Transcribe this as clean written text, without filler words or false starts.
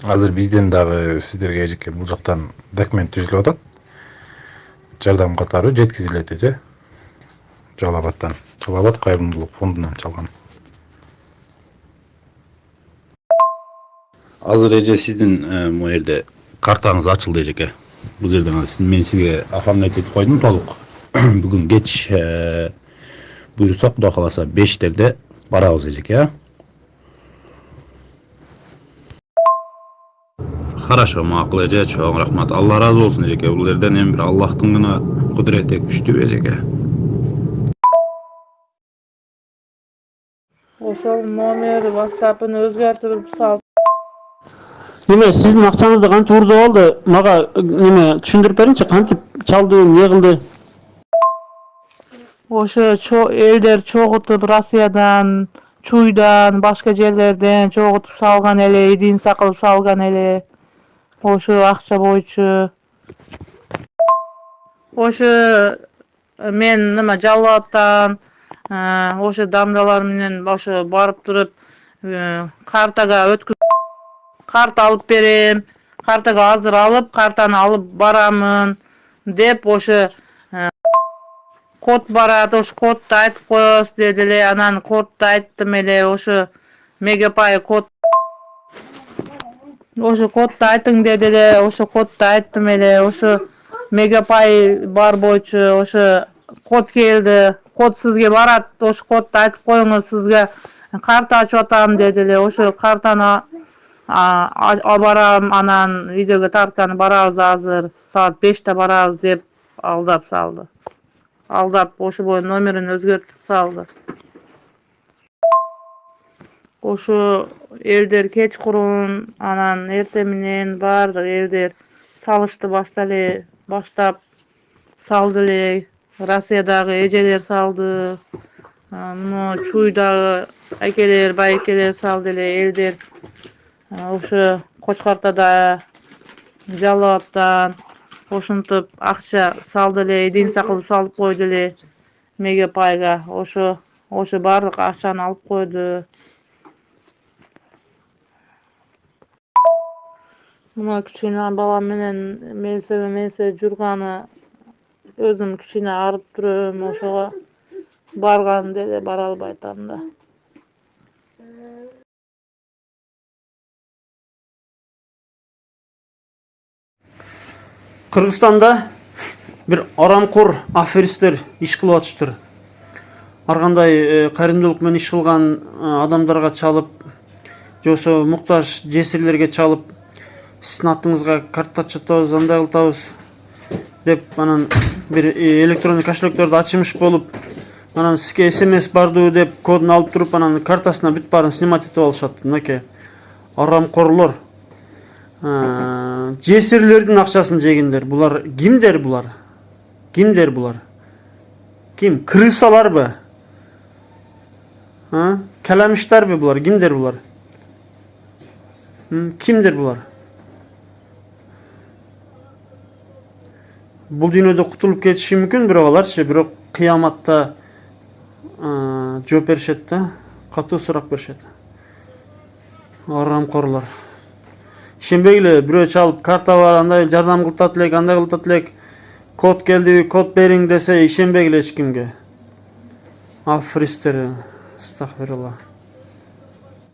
Азыр бизден дагы сиздерге эжеке бул жактан документ түзүлүп атат. Жардам катары жеткизилет эже. Жалал Абадтан. Жалал Абад кайрымдуулук фондунан чалган. Азыр эже сиздин могу жерде картаңыз ачылды эжеке. Бул жерден мен сизге оформлять этип койдум толук. Бүгүн кеч буюрса Кудай кааласа 5-терде барабыз эжеке. Хорошо, макул эже, чоң рахмат. Алла разы болсун эжеке. Бул жерден эми бир Аллахтын гана кудурети күчтүү эжеке. Ошол номер WhatsApp'ын өзгөртүп сал. Неме, сиздин акчаңызды кантип урду алды? Мага неме түшүндүрүп бериңчи, кантип чалды, эмне кылды? Ошо элдер чогултуп Россиядан, Чуйдан, башка жерлерден чогултуп салган эле, единица кылып салган эле. Ошо акча боюнча. Ошо мен нема Жалал-Абадтан ошо дамдалар менен ошо барып туруп картага карта алып берем, картага азыр алып, картаны алып барамын деп ошо код барат, ошо кодду айтып коебуз деди эле. Анан кодду айттым эле, ошо Мегапай код. Ошо кодду айтың деди эле, ошо кодду айттым эле. Ошо Мегапай бар боюнча ошо код келди. Код сизге барат, ошо кодду айтып коюңуз, сизге карта ачып атам деди эле. Ошо картаны барам, анан үйдөгү тартканы барабыз азыр. Саат 5-те барабыз деп алдап салды. Алдап ошо номерин өзгөртүп салды. Ошо элдер кечкурун, анан эртең менен баардык элдер салышты баштап салды эле. Россиядагы эжелер салды. Муну Чуйдагы акелер, байкелер салды эле, элдер. Ошо Кочкартада, Жалал-Абадтан ошентип акча салды эле, единица кылып салып койду эле Мегапайга. Ошо баардык акчаны алып койду. Мына кичине балам менен месе жүрганы өзүм кичине арып турам, ошого барган деле бара албай атам да. Кыргызстанда бир арамкор аферисттер иш кылып атыштыр. Ар кандай кайрымдуулук менен иш кылган адамдарга чалып, жосо муктаж жесирлерге чалып, сиздин атыңызга карта ачатабыз, андай кылтабыз деп анан бир электрондук кошелекторду ачымыш болуп, анан сизге SMS бардуу деп кодун алып туруп, анан картасына бүт баарын снимать этип алышат. Мынакей арамкорлор. Жесирлердин акчасын жегендер. Булар кимдер булар? Кимдер булар? Ким? Крысаларбы? Каламиштарбы булар? Кимдер булар? Кимдер булар? Бул дүйнөдө кутулуп кетиши мүмкүн, бирок аларчы, бирок кыяматта жооп беришет да, катуу сурак беришет. Арамкорлор. Ишенбегиле, бирөө чалып карта бар, андай жардам кылтат элек, андай кылтат элек, код келди, код бериң десе, ишенбегиле эч кимге. Аферисттер, астагфирулла.